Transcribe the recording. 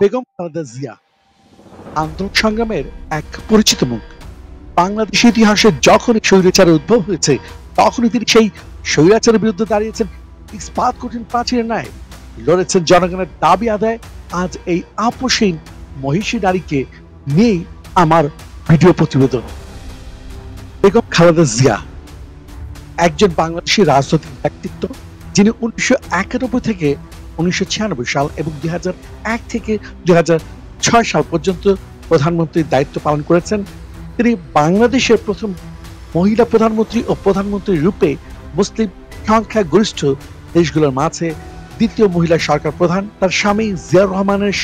বেগম খালেদা জিয়া আন্দোলন সংগ্রামের এক পরিচিত মুখ। বাংলাদেশের ইতিহাসে যখনই স্বৈরাচারের উদ্ভব হয়েছে তখনই তিনি সেই স্বৈরাচারের বিরুদ্ধে দাঁড়িয়েছেন ইস্পাত কঠিন প্রাচীরের ন্যায়, লড়েছেন জনগণের দাবি আদায়। আজ এই আপসহীন মহিষী নারীকে নিয়েই আমার ভিডিও প্রতিবেদন। বেগম খালেদা জিয়া একজন বাংলাদেশী রাজনৈতিক ব্যক্তিত্ব, যিনি 1991 থেকে 1996 সাল এবং 2001 থেকে 2006 সাল পর্যন্ত প্রধানমন্ত্রীর দায়িত্ব পালন করেছেন। তিনি বাংলাদেশের প্রথম মহিলা প্রধানমন্ত্রী ও প্রধানমন্ত্রী রূপে মুসলিম সংখ্যাগরিষ্ঠ দেশগুলোর মাঝে দ্বিতীয় মহিলা সরকার প্রধান। তার স্বামী জিয়াউর রহমানের